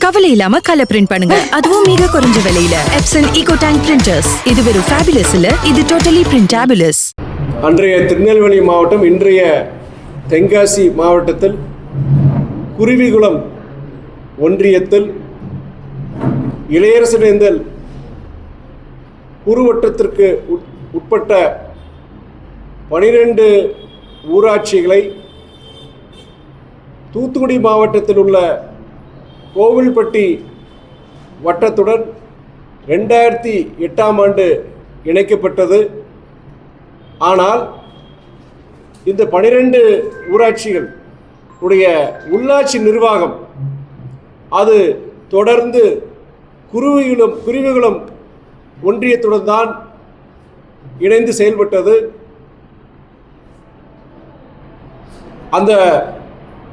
கவலை இல்லாம colour print பண்ணுங்க, அதுவும் மிக குறைஞ்ச விலையில. Epson Eco Tank printers. இது வெறும் ஃபேபுலஸ் இல்ல, இது டோட்டலி பிரிண்டபிளஸ். அன்றைய திருநெல்வேலி மாவட்டம், இன்றைய தென்காசி மாவட்டத்தில் குருவிகுளம் ஒன்றியத்தில் இளையரசனேந்தல் குறுவட்டத்திற்கு உட்பட்ட 12 ஊராட்சிகளை தூத்துக்குடி மாவட்டத்தில் உள்ள கோவில்பட்டி வட்டத்துடன் 2008ஆம் ஆண்டு இணைக்கப்பட்டது. ஆனால் இந்த 12 ஊராட்சிகள் உடைய உள்ளாட்சி நிர்வாகம் அது தொடர்ந்து குருவிகுளம் ஒன்றியத்துடன் தான் இணைந்து செயல்பட்டது.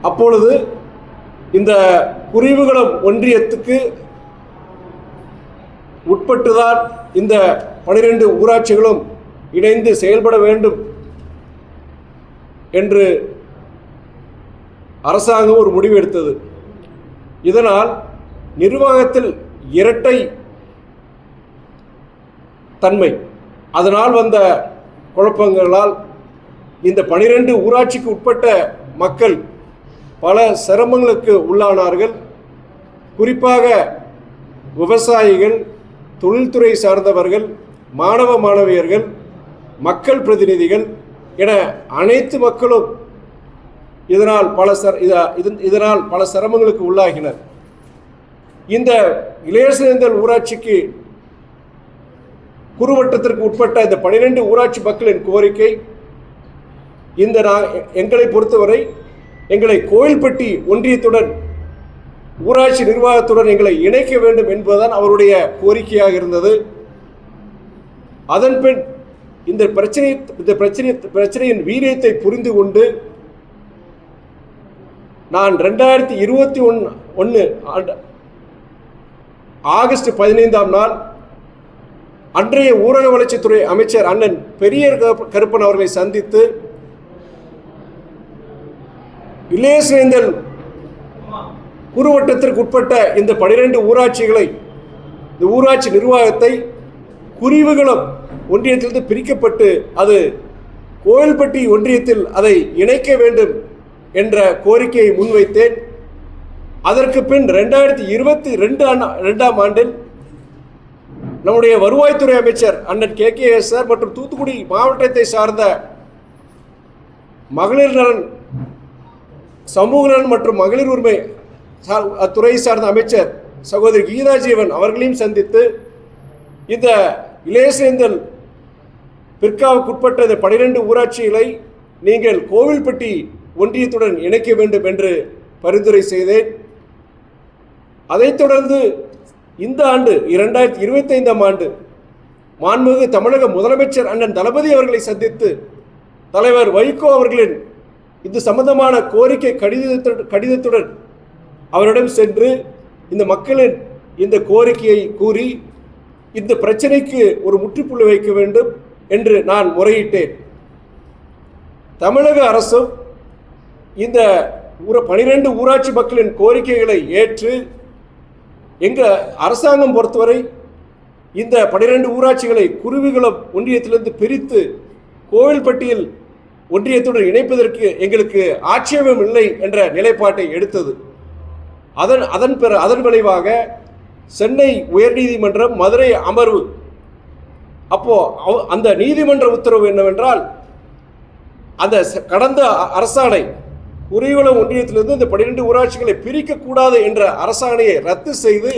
அப்பொழுது இந்த குருவிகுளம் ஒன்றியத்துக்கு உட்பட்டுதான் இந்த 12 ஊராட்சிகளும் இணைந்து செயல்பட வேண்டும் என்று அரசாங்கம் ஒரு முடிவு எடுத்தது. இதனால் நிர்வாகத்தில் இரட்டை தன்மை, அதனால் வந்த குழப்பங்களால் இந்த 12 ஊராட்சிக்கு உட்பட்ட மக்கள் பல சிரமங்களுக்கு உள்ளானார்கள். குறிப்பாக விவசாயிகள், தொழில்துறை சார்ந்தவர்கள், மாணவ மாணவியர்கள், மக்கள் பிரதிநிதிகள் என அனைத்து மக்களும் இதனால் பல சிரமங்களுக்கு உள்ளாகினர். இந்த இளையரசனேந்தல் ஊராட்சிக்கு குறுவட்டத்திற்கு உட்பட்ட இந்த 12 ஊராட்சி மக்களின் கோரிக்கை, எங்களை பொறுத்தவரை எங்களை கோவில்பட்டி ஒன்றியத்துடன் ஊராட்சி நிர்வாகத்துடன் எங்களை இணைக்க வேண்டும் என்பதுதான் அவருடைய கோரிக்கையாக இருந்தது. அதன்பின் இந்த பிரச்சனையின் வீரியத்தை புரிந்து கொண்டு நான் 2021 ஆகஸ்ட் 15ஆம் நாள் அன்றைய ஊரக வளர்ச்சித்துறை அமைச்சர் அண்ணன் பெரிய கருப்பன் அவர்களை சந்தித்து இளையரசனேந்தல் குறுவட்டத்திற்கு உட்பட்ட இந்த 12 ஊராட்சிகளை, இந்த ஊராட்சி நிர்வாகத்தை குருவிகுளம் ஒன்றியத்திலிருந்து பிரிக்கப்பட்டு அது கோவில்பட்டி ஒன்றியத்தில் அதை இணைக்க வேண்டும் என்ற கோரிக்கையை முன்வைத்தேன். அதற்கு பின் 2022ஆம் ஆண்டில் நம்முடைய வருவாய்த்துறை அமைச்சர் அண்ணன் KKS சார் மற்றும் தூத்துக்குடி மாவட்டத்தை சார்ந்த மகளிர் நலன், சமூக நலன் மற்றும் மகளிர் உரிமை துறை சார்ந்த அமைச்சர் சகோதரி கீதா ஜீவன் அவர்களையும் சந்தித்து இந்த இளையரசனேந்தல் பிற்காவுக்குட்பட்ட இந்த 12 ஊராட்சிகளை நீங்கள் கோவில்பட்டி ஒன்றியத்துடன் இணைக்க வேண்டும் என்று பரிந்துரை செய்தேன். அதைத் தொடர்ந்து இந்த ஆண்டு 2025ஆம் ஆண்டு மாண்புமிகு தமிழக முதலமைச்சர் அண்ணன் தளபதி அவர்களை சந்தித்து தலைவர் வைகோ அவர்களின் இது சம்பந்தமான கோரிக்கை கடிதத்துடன் அவரிடம் சென்று இந்த மக்களின் இந்த கோரிக்கையை கூறி இந்த பிரச்சனைக்கு ஒரு முற்றுப்புள்ளி வைக்க வேண்டும் என்று நான் முறையிட்டேன். தமிழக அரசும் இந்த 12 ஊராட்சி மக்களின் கோரிக்கைகளை ஏற்று எங்கள் அரசாங்கம் பொறுத்தவரை இந்த 12 ஊராட்சிகளை குருவிகுளம் ஒன்றியத்திலிருந்து பிரித்து கோவில்பட்டியில் ஒன்றியத்துடன் இணைப்பதற்கு எங்களுக்கு ஆட்சேபம் இல்லை என்ற நிலைப்பாட்டை எடுத்தது. அதன் விளைவாக சென்னை உயர்நீதிமன்றம் மதுரை அமர்வு அந்த நீதிமன்ற உத்தரவு என்னவென்றால், அந்த கடந்த அரசாணை குருவிகுளம் ஒன்றியத்திலிருந்து இந்த 12 ஊராட்சிகளை பிரிக்கக்கூடாது என்ற அரசாணையை ரத்து செய்து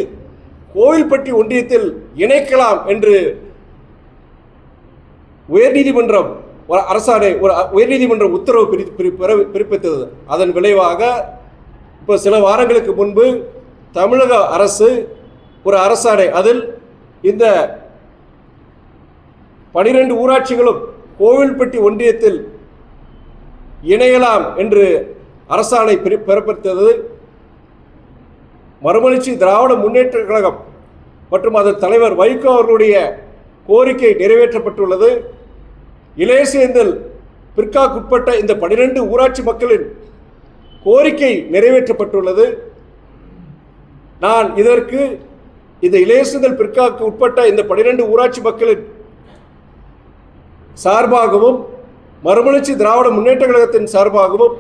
கோவில்பட்டி ஒன்றியத்தில் இணைக்கலாம் என்று உயர்நீதிமன்றம் உத்தரவு பிறப்பித்தது. அதன் விளைவாக இப்போ சில வாரங்களுக்கு முன்பு தமிழக அரசு ஒரு அரசாணை, அதில் இந்த 12 ஊராட்சிகளும் கோவில்பட்டி ஒன்றியத்தில் இணையலாம் என்று அரசாணை பிறப்பித்தது. மறுமலர்ச்சி திராவிட முன்னேற்ற கழகம் மற்றும் அதன் தலைவர் வைகோ அவர்களுடைய கோரிக்கை நிறைவேற்றப்பட்டுள்ளது. இளையரசனேந்தல் பிற்காக்குட்பட்ட இந்த 12 ஊராட்சி மக்களின் கோரிக்கை நிறைவேற்றப்பட்டுள்ளது. நான் இதற்கு இந்த இளையசெந்தல் பிற்காக்கு உட்பட்ட இந்த 12 ஊராட்சி மக்களின் சார்பாகவும் மறுமலர்ச்சி திராவிட முன்னேற்ற கழகத்தின் சார்பாகவும்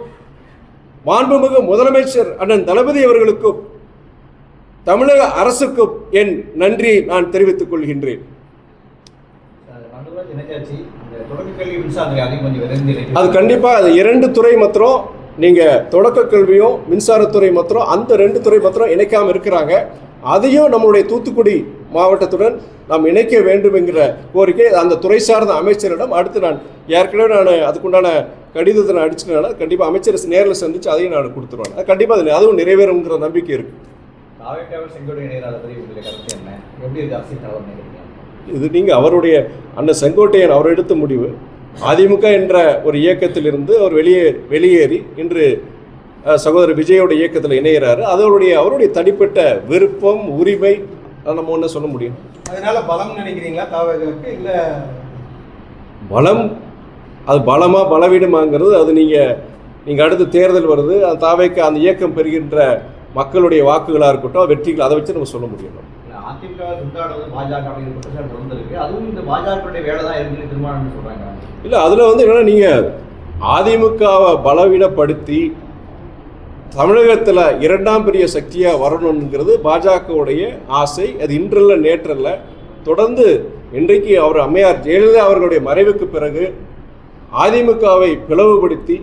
மாண்புமிகு முதலமைச்சர் அண்ணன் தளபதி அவர்களுக்கும் தமிழக அரசுக்கும் என் நன்றியை நான் தெரிவித்துக் கொள்கின்றேன். அது கண்டிப்பாக அது 2 துறை மாத்திரம், நீங்கள் தொடக்க கல்வியும் மின்சாரத்துறை மாத்திரம், அந்த 2 துறை மாத்திரம் இணைக்காமல் இருக்கிறாங்க. அதையும் நம்மளுடைய தூத்துக்குடி மாவட்டத்துடன் நாம் இணைக்க வேண்டும் என்கிற கோரிக்கை அந்த துறை சார்ந்த அமைச்சரிடம் அடுத்து நான் ஏற்கனவே அதுக்குண்டான கடிதத்தை நான் அடிச்சுனால கண்டிப்பாக அமைச்சர் நேரில் சந்தித்து அதையும் நான் கொடுத்துருவேன். அது கண்டிப்பாக அதுவும் நிறைவேறுங்கிற நம்பிக்கை இருக்குது. இது நீங்கள் அவருடைய அண்ணன் செங்கோட்டையன் அவர் எடுத்த முடிவு. அதிமுக என்ற ஒரு இயக்கத்திலிருந்து அவர் வெளியேறி இன்று சகோதரர் விஜயோட இயக்கத்தில் இணைகிறாரு. அவருடைய தனிப்பட்ட விருப்பம், உரிமை, நம்ம ஒன்று சொல்ல முடியும். அதனால பலம் நினைக்கிறீங்களா தாவேகளுக்கு? இல்லை பலம், அது பலமா பலவீனமாங்கிறது அது நீங்கள் அடுத்து தேர்தல் வருது, அந்த தாவேக்கு அந்த இயக்கம் பெறுகின்ற மக்களுடைய வாக்குகளாக இருக்கட்டும், வெற்றிகள், அதை வச்சு நம்ம சொல்ல முடியும். அதிமுக பாஜக அதுவும் இந்த பாஜக வேலை தான் இருக்குன்னு தீர்மானம் சொல்றாங்க. இல்லை, அதில் என்னன்னா நீங்கள் அதிமுகவை பலவீனப்படுத்தி தமிழகத்தில் 2ஆம் பெரிய சக்தியாக வரணுங்கிறது பாஜகவுடைய ஆசை. அது இன்றல்ல நேற்றல்ல, தொடர்ந்து இன்றைக்கு அவர் அம்மையார் ஜெயலலிதா அவர்களுடைய மறைவுக்கு பிறகு அதிமுகவை பிளவுபடுத்தி,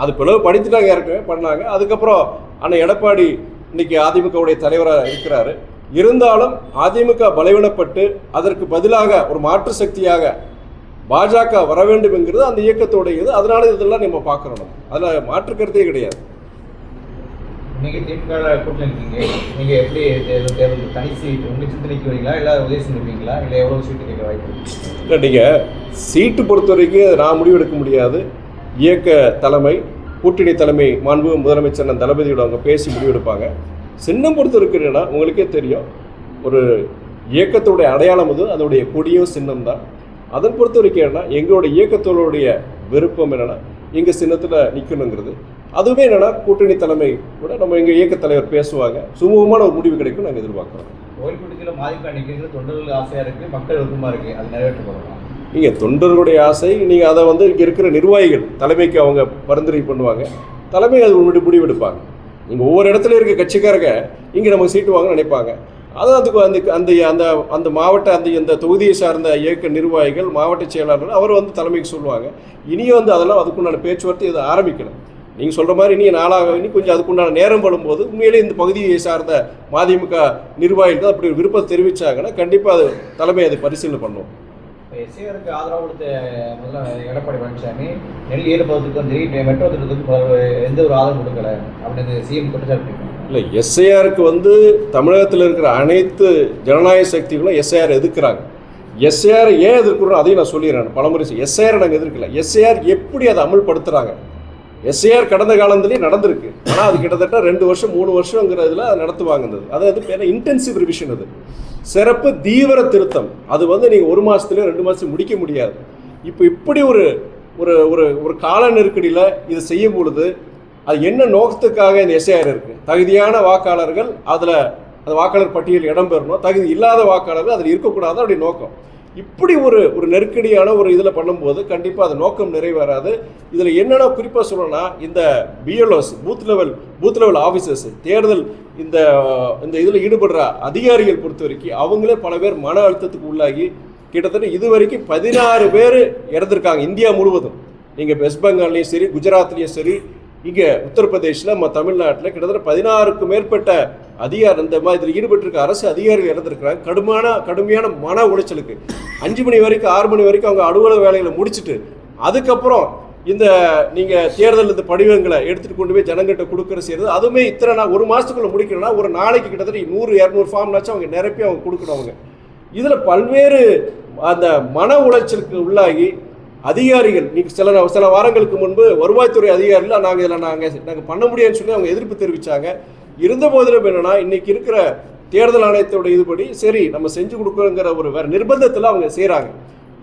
அது பிளவுபடுத்திட்டாங்க, ஏற்கனவே பண்ணாங்க. அதுக்கப்புறம் அண்ணன் எடப்பாடி இன்னைக்கு அதிமுகவுடைய தலைவராக இருக்கிறாரு. இருந்தாலும் அதிமுக பலவீனப்பட்டு அதற்கு பதிலாக ஒரு மாற்று சக்தியாக பாஜக வர வேண்டும் என்கிறது அந்த இயக்கத்தோடையது. அதனால இதெல்லாம் நம்ம பார்க்கணும், அதில் மாற்று கருத்தே கிடையாது. நீங்கள் திமுக கூட்டணி இருக்கீங்க, நீங்கள் எப்படி தேர்தல் தனி சீட் உங்களுக்கு சிந்தனைக்கு வரீங்களா, இல்லை உதவி செஞ்சுருவீங்களா, இல்லை எவ்வளோ சீட்டு கேட்க வாய்ப்பு? இல்லை, நீங்கள் சீட்டு பொறுத்த வரைக்கும் நான் முடிவெடுக்க முடியாது. இயக்க தலைமை, கூட்டணி தலைமை, மாண்பு முதலமைச்சர் தளபதியோட அவங்க பேசி முடிவெடுப்பாங்க. சின்னம் பொறுத்த இருக்கிறேன்னா உங்களுக்கே தெரியும், ஒரு இயக்கத்தோடைய அடையாளம் அது, அதோடைய கொடியும் சின்னம் தான். அதன் பொறுத்த வரைக்கும் எங்களுடைய இயக்கத்தோடைய விருப்பம் என்னென்னா எங்கள் சின்னத்தில் நிற்கணுங்கிறது. அதுவே என்னென்னா கூட்டணி தலைமை கூட நம்ம எங்கள் இயக்கத் தலைவர் பேசுவாங்க, சுமூகமான ஒரு முடிவு கிடைக்கும் நாங்கள் எதிர்பார்க்குறோம். கோயில்பட்டியில் மாதிரி நிற்கிறது தொண்டர்கள் ஆசையாக இருக்குது, மக்கள் விருப்பமாக இருக்குது, அது நிறைவேற்றப்படலாம். நீங்கள் தொண்டர்களுடைய ஆசை, நீங்கள் அதை இங்கே இருக்கிற நிர்வாகிகள் தலைமைக்கு அவங்க பரிந்துரை பண்ணுவாங்க, தலைமை அது முடிவெடுப்பாங்க. நீங்கள் ஒவ்வொரு இடத்துல இருக்க கட்சிக்காரங்க இங்கே நமக்கு சீட்டு வாங்க நினைப்பாங்க. அதான் அதுக்கு அந்த அந்த அந்த மாவட்ட அந்த தொகுதியை சார்ந்த இயக்க நிர்வாகிகள், மாவட்ட செயலாளர்கள் அவர் தலைமைக்கு சொல்லுவாங்க. இனியும் அதெல்லாம் அதுக்குண்டான பேச்சுவார்த்தை இதை ஆரம்பிக்கணும். நீங்கள் சொல்கிற மாதிரி இனி கொஞ்சம் அதுக்குண்டான நேரம் படும்போது உண்மையிலே இந்த பகுதியை சார்ந்த மதிமுக நிர்வாகிகள் அப்படி ஒரு விருப்பம் தெரிவித்தாங்கன்னா கண்டிப்பாக அது தலைமை அதை பரிசீலனை பண்ணுவோம். எஸ்ஐஆருக்கு ஆதரவு கொடுத்த முதல்ல எடப்பாடி பழனிசாமி நெல் ஈடுபடுறதுக்கு மெட்ரோ திட்டத்துக்கு எந்த ஒரு ஆதரவு கொடுக்கல அப்படின்னு சிஎம் குற்றச்சாட்டு. இல்லை, எஸ்ஐஆருக்கு தமிழகத்தில் இருக்கிற அனைத்து ஜனநாயக சக்திகளும் எஸ்ஐஆர் எதிர்க்கிறாங்க. எஸ்ஐஆர் ஏன் எதிர்க்கிறோம் அதையும் நான் சொல்லிடுறேன் பலமுறை. எஸ்ஐஆர் நாங்கள் எதிர்க்கல, எஸ்ஐஆர் எப்படி அதை அமல்படுத்துகிறாங்க. எஸ்ஐஆர் கடந்த காலத்துலேயே நடந்திருக்கு, ஆனால் அது கிட்டத்தட்ட 2 வருஷம் 3 வருஷங்கிறதுல அது நடத்துவாங்க. அது பேர் இன்டென்சிவ் ரிவிஷன், அது சிறப்பு தீவிர திருத்தம். அது நீங்கள் 1 மாதத்துலேயோ 2 மாதத்துலையும் முடிக்க முடியாது. இப்போ இப்படி ஒரு ஒரு ஒரு கால நெருக்கடியில் இது செய்யும் பொழுது அது என்ன நோக்கத்துக்காக இந்த எஸ்ஐஆர் இருக்குது? தகுதியான வாக்காளர்கள் அதில் அந்த வாக்காளர் பட்டியல் இடம்பெறணும், தகுதி இல்லாத வாக்காளர்கள் அதில் இருக்கக்கூடாது, அப்படி நோக்கம். இப்படி ஒரு நெருக்கடியான ஒரு இதில் பண்ணும்போது கண்டிப்பாக அது நோக்கம் நிறைவேறாது. இதில் என்னென்ன குறிப்பாக சொல்லணும்னா, இந்த பிஎல்ஓஸ் பூத் லெவல் ஆஃபீஸர்ஸ் தேர்தல் இந்த இதில் ஈடுபடுற அதிகாரிகள் பொறுத்த வரைக்கும் அவங்களே பல பேர் மன அழுத்தத்துக்கு உள்ளாகி கிட்டத்தட்ட இது வரைக்கும் 16 பேர் இறந்துருக்காங்க இந்தியா முழுவதும். நீங்கள் வெஸ்ட் பெங்கால்லையும் சரி, குஜராத்லேயும் சரி, இங்கே உத்தரப்பிரதேசில், நம்ம தமிழ்நாட்டில் கிட்டத்தட்ட 16க்கும் மேற்பட்ட அதிகாரி இந்த மாதிரி இதில் ஈடுபட்டிருக்க அரசு அதிகாரிகள் இறந்துருக்கிறாங்க. கடுமையான மன உளைச்சலுக்கு 5 மணி வரைக்கும் 6 மணி வரைக்கும் அவங்க அலுவலக வேலைகளை முடிச்சுட்டு அதுக்கப்புறம் இந்த நீங்கள் தேர்தல் இந்த படிவங்களை எடுத்துகிட்டு கொண்டு போய் ஜனங்கிட்ட கொடுக்குற செய்கிறது. அதுவுமே இத்தனை 1 மாதத்துக்குள்ளே முடிக்கணும்னா ஒரு நாளைக்கு கிட்டத்தட்ட 100-200 ஃபார்ம்னாச்சும் அவங்க நிரப்பி அவங்க கொடுக்கணும். அவங்க இதில் பல்வேறு அந்த மன உளைச்சலுக்கு உள்ளாகி அதிகாரிகள் சில வாரங்களுக்கு முன்பு வருவாய்த்துறை அதிகாரிகள் நாங்கள் பண்ண முடியாதுன்னு சொல்லி அவங்க எதிர்ப்பு தெரிவித்தாங்க. இருந்த போதிலும் என்னென்னா இன்றைக்கி இருக்கிற தேர்தல் ஆணையத்தோட இதுபடி சரி நம்ம செஞ்சு கொடுக்குறோங்கிற ஒரு வேறு நிர்பந்தத்தில் அவங்க செய்கிறாங்க.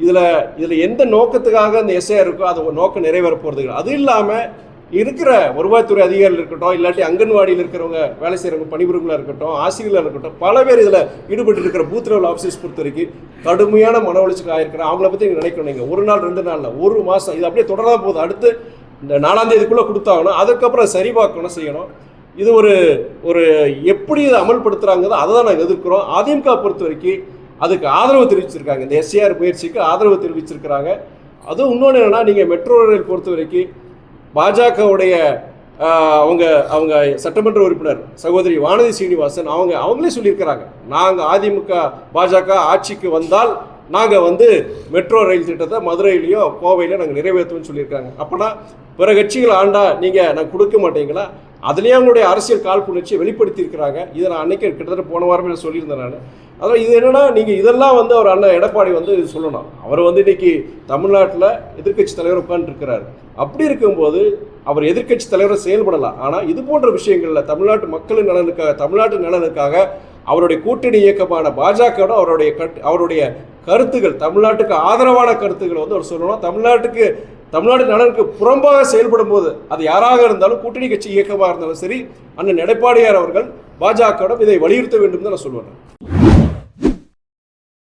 இதில் எந்த நோக்கத்துக்காக இந்த எஸ்ஐஆர் இருக்கோ அது ஒரு நோக்கம் நிறைவேற போகிறது இல்லை. அது இல்லாமல் இருக்கிற வருவாய்த்துறை அதிகாரிகள் இருக்கட்டும், இல்லாட்டி அங்கன்வாடியில் இருக்கிறவங்க வேலை செய்கிறவங்க பணிபுரிவங்களாக இருக்கட்டும், ஆசிரியர்களாக இருக்கட்டும், பல பேர் இதில் ஈடுபட்டு இருக்கிற பூத் லெவல் ஆஃபீஸர்ஸ் பொறுத்த வரைக்கும் கடுமையான மன உளைச்சலுக்கு ஆயிருக்கிறேன். அவங்கள பற்றி நீங்கள் நினைக்கணும். நீங்கள் 1 நாள் 2 நாளில் 1 மாதம் இது அப்படியே தொடராக போகுது. அடுத்து இந்த 4ஆம் தேதிக்குள்ளே கொடுத்தாங்கன்னா அதுக்கப்புறம் சரி பார்க்கணும், செய்யணும். இது ஒரு எப்படி இதை அமல்படுத்துகிறாங்க அதை தான் நாங்கள் எதிர்க்கிறோம். அதிமுக பொறுத்த வரைக்கும் அதுக்கு ஆதரவு தெரிவிச்சிருக்காங்க. இந்த எஸ்ஐஆர் முயற்சிக்கு ஆதரவு தெரிவிச்சிருக்கிறாங்க. அதுவும் இன்னொன்று என்னென்னா, நீங்கள் மெட்ரோ ரயில் பொறுத்த வரைக்கும் பாஜகவுடைய அவங்க சட்டமன்ற உறுப்பினர் சகோதரி வானதி சீனிவாசன் அவங்களே சொல்லியிருக்கிறாங்க, நாங்கள் அதிமுக பாஜக ஆட்சிக்கு வந்தால் நாங்கள் மெட்ரோ ரயில் திட்டத்தை மதுரையிலையோ கோவையிலையோ நாங்கள் நிறைவேற்றுவோம்னு சொல்லியிருக்காங்க. அப்போனா பிற கட்சிகள் ஆண்டா நீங்கள் நாங்கள் கொடுக்க மாட்டீங்களா? அதுலேயே அவங்களுடைய அரசியல் காழ்ப்புணர்ச்சியை வெளிப்படுத்தியிருக்கிறாங்க. இதை நான் அன்றைக்கி கிட்டத்தட்ட போன வாரமே சொல்லியிருந்தேன் நான். அதான் இது என்னென்னா, நீங்கள் இதெல்லாம் அவர் அண்ணன் எடப்பாடி இது சொல்லணும். அவர் இன்னைக்கு தமிழ்நாட்டில் எதிர்க்கட்சி தலைவர் உட்காந்துருக்கிறார். அப்படி இருக்கும்போது அவர் எதிர்க்கட்சி தலைவரை செயல்படலாம். ஆனால் இது போன்ற விஷயங்களில் தமிழ்நாட்டு மக்களின் நலனுக்காக, தமிழ்நாட்டு நலனுக்காக அவருடைய கூட்டணி இயக்கமான பாஜகவோட அவருடைய கருத்துக்கள், தமிழ்நாட்டுக்கு ஆதரவான கருத்துக்களை அவர் சொல்லணும். தமிழ்நாட்டு நலனுக்கு புறம்பாக செயல்படும் போது அது யாராக இருந்தாலும், கூட்டணி கட்சி இயக்கமாக இருந்தாலும் சரி, அண்ணன் எடப்பாடியார் அவர்கள் பாஜகவிடம் இதை வலியுறுத்த வேண்டும் தான் நான் சொல்லுவேன்.